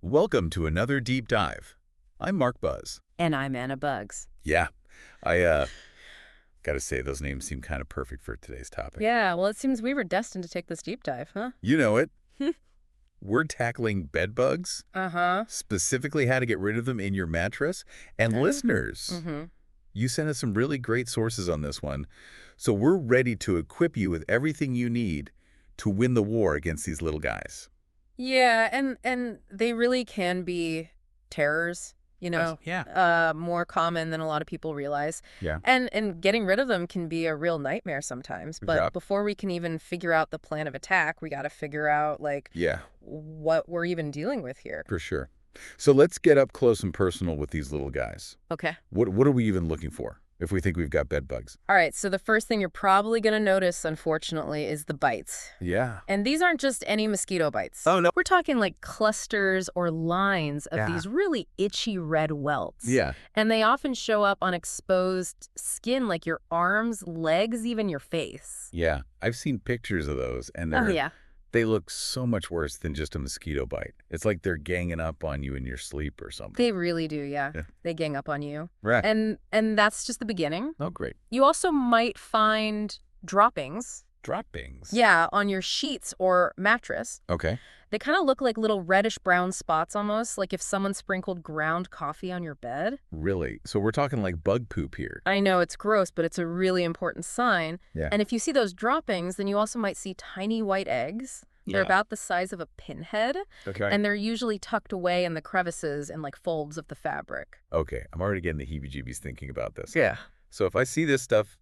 Welcome to another deep dive. I'm Mark Buzz. And I'm Anna Bugs. Yeah, I gotta say those names seem kind of perfect for today's topic. Yeah, well, it seems we were destined to take this deep dive, huh? You know it. We're tackling bed bugs, Uh-huh. specifically how to get rid of them in your mattress. And listeners, you sent us some really great sources on this one. So we're ready to equip you with everything you need to win the war against these little guys. Yeah, and they really can be terrors, Yeah. more common than a lot of people realize. Yeah. And getting rid of them can be a real nightmare sometimes. But Yep. before we can even figure out the plan of attack, we got to figure out, Yeah, what we're even dealing with here. for sure. So let's get up close and personal with these little guys. Okay. What are we even looking for if we think we've got bed bugs? All right, so the first thing you're probably going to notice, unfortunately, is the bites. Yeah. And these aren't just any mosquito bites. Oh, no. We're talking like clusters or lines of Yeah. these really itchy red welts. Yeah. And they often show up on exposed skin, like your arms, legs, even your face. Yeah. I've seen pictures of those, and Oh, yeah. they look so much worse than just a mosquito bite. It's like they're ganging up on you in your sleep or something. They really do, yeah. Yeah. They gang up on you. Right. And that's just the beginning. Oh, great. You also might find droppings, Droppings. yeah, on your sheets or mattress. Okay. They kind of look like little reddish-brown spots almost, like if someone sprinkled ground coffee on your bed. Really? So we're talking like bug poop here. I know it's gross, but it's a really important sign. Yeah. And if you see those droppings, then you also might see tiny white eggs. They're Yeah. about the size of a pinhead, Okay. and they're usually tucked away in the crevices and like folds of the fabric. Okay. I'm already getting the heebie-jeebies thinking about this. Yeah. So if I see this stuff,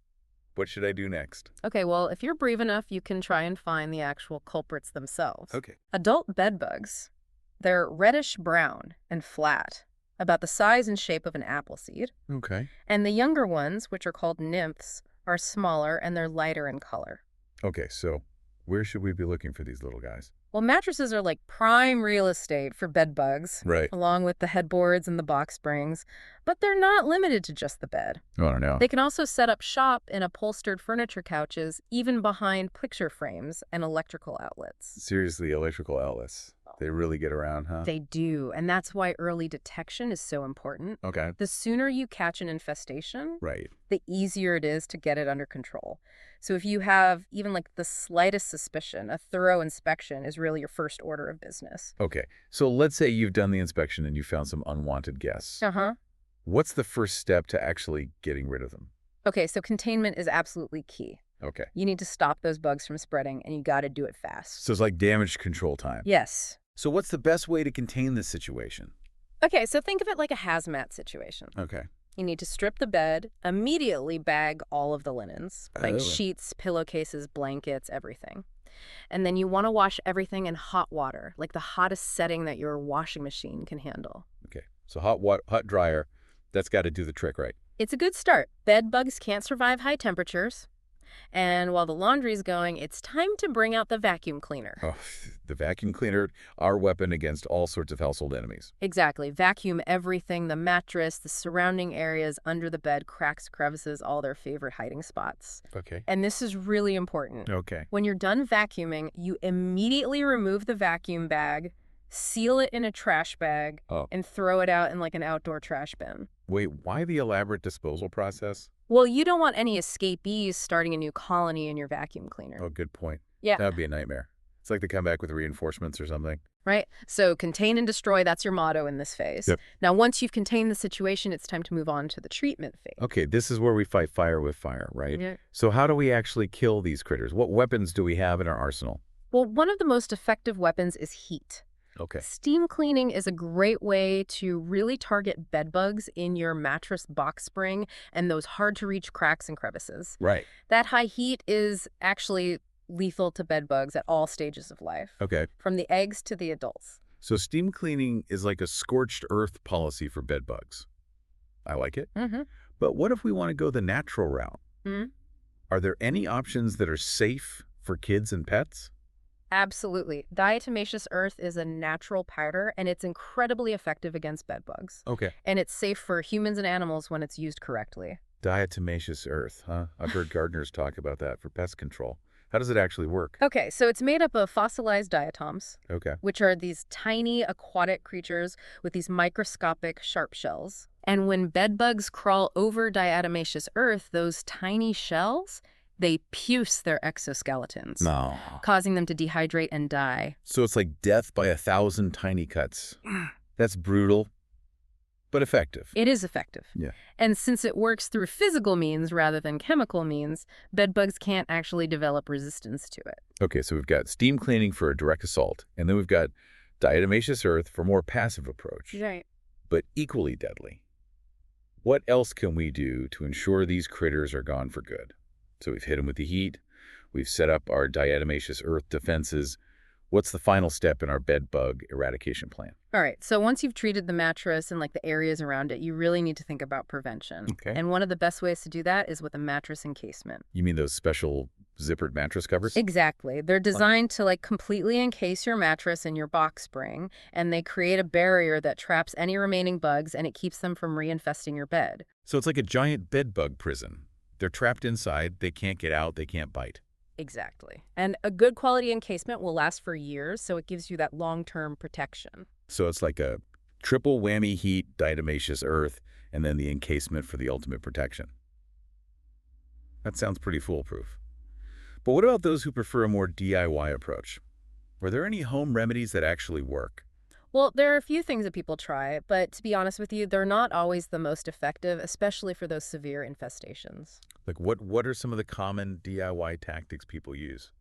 what should I do next? Okay, well, if you're brave enough, you can try and find the actual culprits themselves. Okay. Adult bed bugs, they're reddish-brown and flat, about the size and shape of an apple seed. Okay. And the younger ones, which are called nymphs, are smaller and they're lighter in color. Okay. So where should we be looking for these little guys? Well, mattresses are like prime real estate for bed bugs, Right. along with the headboards and the box springs. But they're not limited to just the bed. Oh, I don't know. They can also set up shop in upholstered furniture couches, even behind picture frames and electrical outlets. Seriously, electrical outlets. They really get around, huh? They do, and that's why early detection is so important. Okay. The sooner you catch an infestation, Right. the easier it is to get it under control. So if you have even like the slightest suspicion, a thorough inspection is really your first order of business. Okay. So let's say you've done the inspection and you found some unwanted guests. Uh-huh. What's the first step to actually getting rid of them? Okay, so containment is absolutely key. Okay. You need to stop those bugs from spreading, and you got to do it fast. So it's like damage control time. Yes. So what's the best way to contain this situation? Okay, so think of it like a hazmat situation. Okay. You need to strip the bed, immediately bag all of the linens, like Oh. sheets, pillowcases, blankets, everything. And then you want to wash everything in hot water, like the hottest setting that your washing machine can handle. Okay. So hot dryer, that's got to do the trick, right? It's a good start. Bed bugs can't survive high temperatures. And while the laundry's going, it's time to bring out the vacuum cleaner. Oh, the vacuum cleaner, our weapon against all sorts of household enemies. Exactly. Vacuum everything, the mattress, the surrounding areas under the bed, cracks, crevices, all their favorite hiding spots. Okay. And this is really important. Okay. When you're done vacuuming, you immediately remove the vacuum bag, seal it in a trash bag, Oh. and throw it out in like an outdoor trash bin. Wait, why the elaborate disposal process? Well, you don't want any escapees starting a new colony in your vacuum cleaner. Oh, good point. Yeah. That would be a nightmare. It's like they come back with reinforcements or something. Right? So contain and destroy, that's your motto in this phase. Yep. Now, once you've contained the situation, it's time to move on to the treatment phase. Okay, this is where we fight fire with fire, right? Yeah. So how do we actually kill these critters? What weapons do we have in our arsenal? Well, one of the most effective weapons is heat. Okay. Steam cleaning is a great way to really target bed bugs in your mattress box spring and those hard-to-reach cracks and crevices. Right. That high heat is actually lethal to bed bugs at all stages of life, Okay. from the eggs to the adults. So steam cleaning is like a scorched earth policy for bed bugs. I like it. Mm-hmm. But what if we want to go the natural route? Mhm. Are there any options that are safe for kids and pets? Absolutely. Diatomaceous earth is a natural powder, and it's incredibly effective against bed bugs. Okay. And it's safe for humans and animals when it's used correctly. Diatomaceous earth, huh? I've heard gardeners talk about that for pest control. How does it actually work? Okay, so it's made up of fossilized diatoms, Okay. which are these tiny aquatic creatures with these microscopic sharp shells. And when bedbugs crawl over diatomaceous earth, those tiny shells, they puce their exoskeletons, No. causing them to dehydrate and die. So it's like death by 1,000 tiny cuts. That's brutal, but effective. It is effective. Yeah. And since it works through physical means rather than chemical means, bedbugs can't actually develop resistance to it. Okay, so we've got steam cleaning for a direct assault, and then we've got diatomaceous earth for more passive approach, Right. but equally deadly. What else can we do to ensure these critters are gone for good? So we've hit them with the heat, we've set up our diatomaceous earth defenses. What's the final step in our bed bug eradication plan? All right, so once you've treated the mattress and like the areas around it, you really need to think about prevention. Okay. And one of the best ways to do that is with a mattress encasement. You mean those special zippered mattress covers? Exactly. They're designed to like completely encase your mattress in your box spring, and they create a barrier that traps any remaining bugs and it keeps them from reinfesting your bed. So it's like a giant bed bug prison. They're trapped inside, they can't get out, they can't bite. Exactly. And a good quality encasement will last for years, so it gives you that long-term protection. So it's like a triple whammy heat, diatomaceous earth, and then the encasement for the ultimate protection. That sounds pretty foolproof. But what about those who prefer a more DIY approach? Are there any home remedies that actually work? Well, there are a few things that people try, but to be honest with you, they're not always the most effective, especially for those severe infestations. Like what are some of the common DIY tactics people use?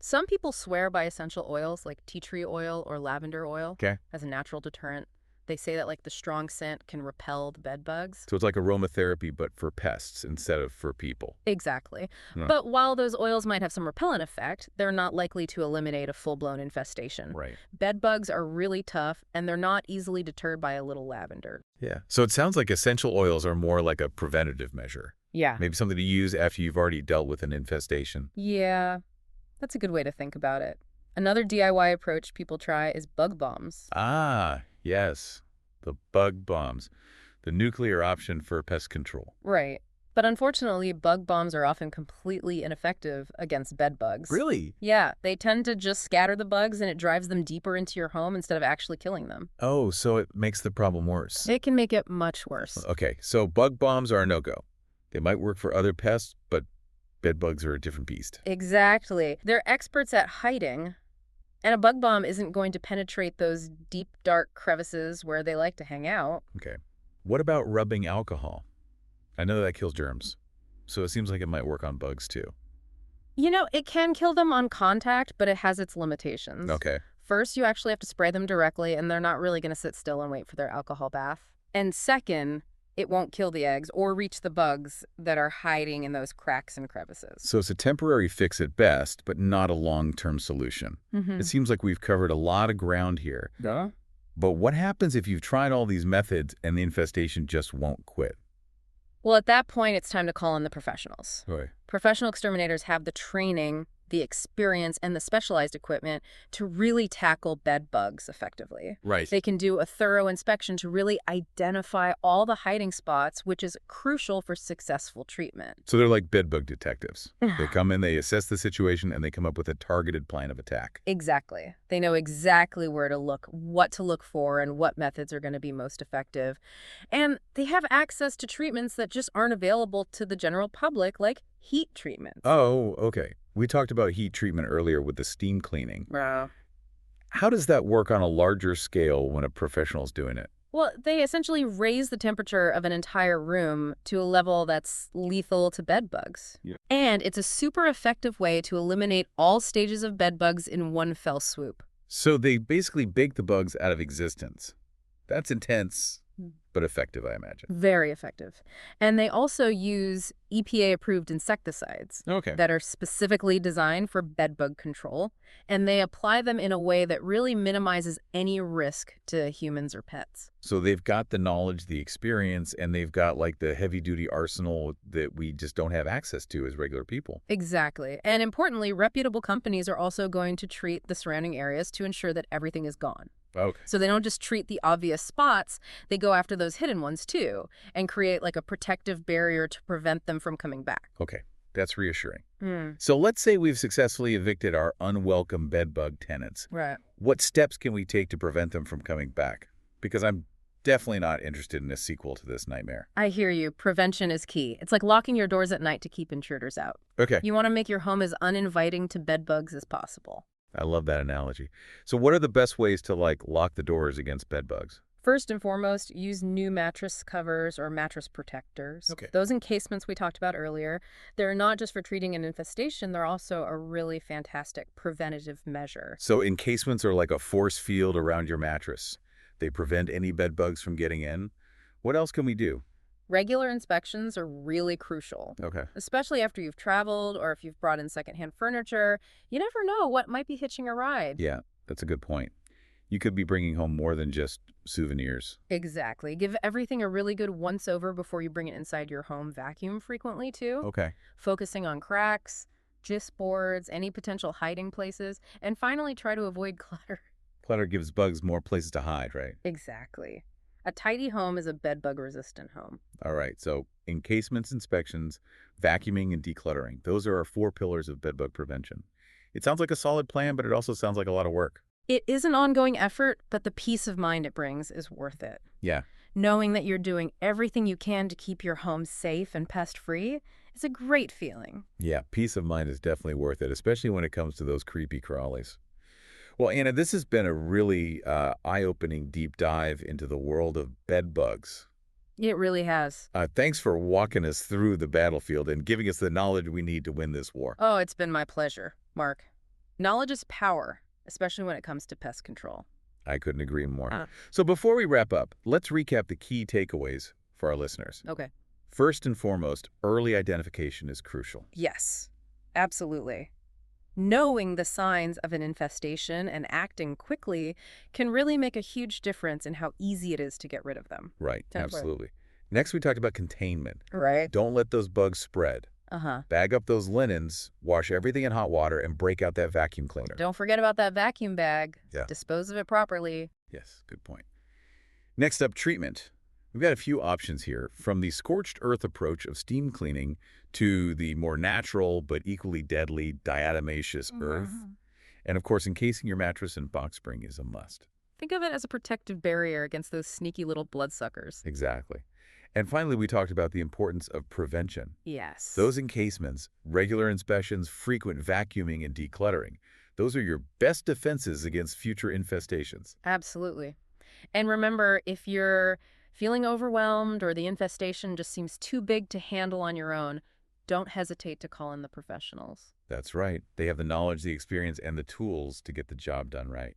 Some people swear by essential oils like tea tree oil or lavender oil Okay. as a natural deterrent. They say that like the strong scent can repel the bed bugs. So it's like aromatherapy, but for pests instead of for people. Exactly. Huh. But while those oils might have some repellent effect, they're not likely to eliminate a full-blown infestation. Right. Bed bugs are really tough, and they're not easily deterred by a little lavender. Yeah. So it sounds like essential oils are more like a preventative measure. Yeah. Maybe something to use after you've already dealt with an infestation. Yeah, that's a good way to think about it. Another DIY approach people try is bug bombs. Ah, yes. The bug bombs. The nuclear option for pest control. Right. But unfortunately, bug bombs are often completely ineffective against bed bugs. Really? Yeah, they tend to just scatter the bugs and it drives them deeper into your home instead of actually killing them. Oh, so it makes the problem worse. It can make it much worse. Okay, so bug bombs are a no-go. They might work for other pests, but bed bugs are a different beast. Exactly. They're experts at hiding, and a bug bomb isn't going to penetrate those deep, dark crevices where they like to hang out. Okay. What about rubbing alcohol? I know that kills germs, so it seems like it might work on bugs too. You know, it can kill them on contact, but it has its limitations. Okay. First, you actually have to spray them directly, and they're not really going to sit still and wait for their alcohol bath. And second, it won't kill the eggs or reach the bugs that are hiding in those cracks and crevices. So it's a temporary fix at best, but not a long-term solution. It seems like we've covered a lot of ground here. Yeah. But what happens if you've tried all these methods and the infestation just won't quit? Well, at that point, it's time to call in the professionals. Right. Professional exterminators have the training, the experience, and the specialized equipment to really tackle bed bugs effectively. Right. They can do a thorough inspection to really identify all the hiding spots, which is crucial for successful treatment. So they're like bedbug detectives. They come in, they assess the situation, and they come up with a targeted plan of attack. Exactly. They know exactly where to look, what to look for, and what methods are going to be most effective. And they have access to treatments that just aren't available to the general public, like heat treatments. Oh, okay. We talked about heat treatment earlier with the steam cleaning. Wow. How does that work on a larger scale when a professional's doing it? Well, they essentially raise the temperature of an entire room to a level that's lethal to bed bugs. Yeah. And it's a super effective way to eliminate all stages of bed bugs in one fell swoop. So they basically bake the bugs out of existence. That's intense, but effective, I imagine. Very effective. And they also use EPA-approved insecticides Okay. that are specifically designed for bedbug control, and they apply them in a way that really minimizes any risk to humans or pets. So they've got the knowledge, the experience, and they've got like the heavy-duty arsenal that we just don't have access to as regular people. Exactly. And importantly, reputable companies are also going to treat the surrounding areas to ensure that everything is gone. Okay. So they don't just treat the obvious spots, they go after those hidden ones too, and create like a protective barrier to prevent them from coming back. Okay. That's reassuring. Hmm. So let's say we've successfully evicted our unwelcome bedbug tenants. Right. What steps can we take to prevent them from coming back? Because I'm definitely not interested in a sequel to this nightmare. I hear you. Prevention is key. It's like locking your doors at night to keep intruders out. Okay, You want to make your home as uninviting to bed bugs as possible. I love that analogy. So what are the best ways to, like, lock the doors against bedbugs? First and foremost, use new mattress covers or mattress protectors. Okay. Those encasements we talked about earlier, they're not just for treating an infestation, they're also a really fantastic preventative measure. So encasements are like a force field around your mattress. They prevent any bedbugs from getting in. What else can we do? Regular inspections are really crucial, Okay. especially after you've traveled or if you've brought in secondhand furniture. You never know what might be hitching a ride. Yeah, that's a good point. You could be bringing home more than just souvenirs. Exactly. Give everything a really good once-over before you bring it inside your home. Vacuum frequently, too. Okay. Focusing on cracks, gist boards, any potential hiding places, and finally try to avoid clutter. Clutter gives bugs more places to hide, right? Exactly. A tidy home is a bedbug-resistant home. All right, so encasements, inspections, vacuuming, and decluttering. Those are our 4 pillars of bedbug prevention. It sounds like a solid plan, but it also sounds like a lot of work. It is an ongoing effort, but the peace of mind it brings is worth it. Yeah, Knowing that you're doing everything you can to keep your home safe and pest-free is a great feeling. yeah, peace of mind is definitely worth it, especially when it comes to those creepy crawlies. Well, Anna, this has been a really eye-opening deep dive into the world of bed bugs. It really has. Thanks for walking us through the battlefield and giving us the knowledge we need to win this war. Oh, it's been my pleasure, Mark. Knowledge is power, especially when it comes to pest control. I couldn't agree more. Uh. So before we wrap up, let's recap the key takeaways for our listeners. Okay. First and foremost, early identification is crucial. Yes, absolutely. Knowing the signs of an infestation and acting quickly can really make a huge difference in how easy it is to get rid of them. Right, Temporary. absolutely. Next, we talked about containment. Right. Don't let those bugs spread. Uh-huh. Bag up those linens, wash everything in hot water, and break out that vacuum cleaner. Don't forget about that vacuum bag. Yeah. Dispose of it properly. Yes, good point. Next up, treatment. We've got a few options here, from the scorched earth approach of steam cleaning to the more natural but equally deadly diatomaceous earth. And of course, encasing your mattress in box spring is a must. Think of it as a protective barrier against those sneaky little bloodsuckers. Exactly. And finally, we talked about the importance of prevention. Yes. Those encasements, regular inspections, frequent vacuuming, and decluttering, those are your best defenses against future infestations. Absolutely. And remember, if you're feeling overwhelmed or the infestation just seems too big to handle on your own, don't hesitate to call in the professionals. That's right. They have the knowledge, the experience, and the tools to get the job done right.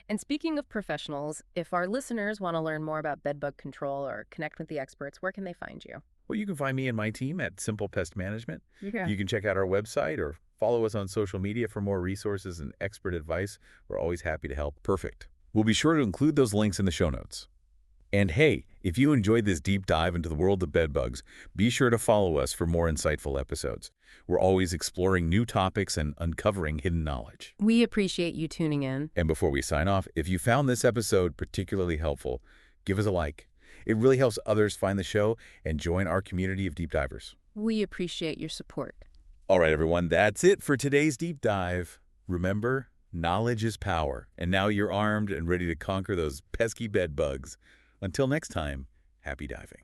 And speaking of professionals, if our listeners want to learn more about bedbug control or connect with the experts, where can they find you? Well, you can find me and my team at Simple Pest Management. Okay. You can check out our website or follow us on social media for more resources and expert advice. We're always happy to help. Perfect. We'll be sure to include those links in the show notes. And hey, if you enjoyed this deep dive into the world of bedbugs, be sure to follow us for more insightful episodes. We're always exploring new topics and uncovering hidden knowledge. We appreciate you tuning in. And before we sign off, if you found this episode particularly helpful, give us a like. It really helps others find the show and join our community of deep divers. We appreciate your support. All right, everyone, that's it for today's deep dive. Remember, knowledge is power, and now you're armed and ready to conquer those pesky bed bugs. Until next time, happy diving.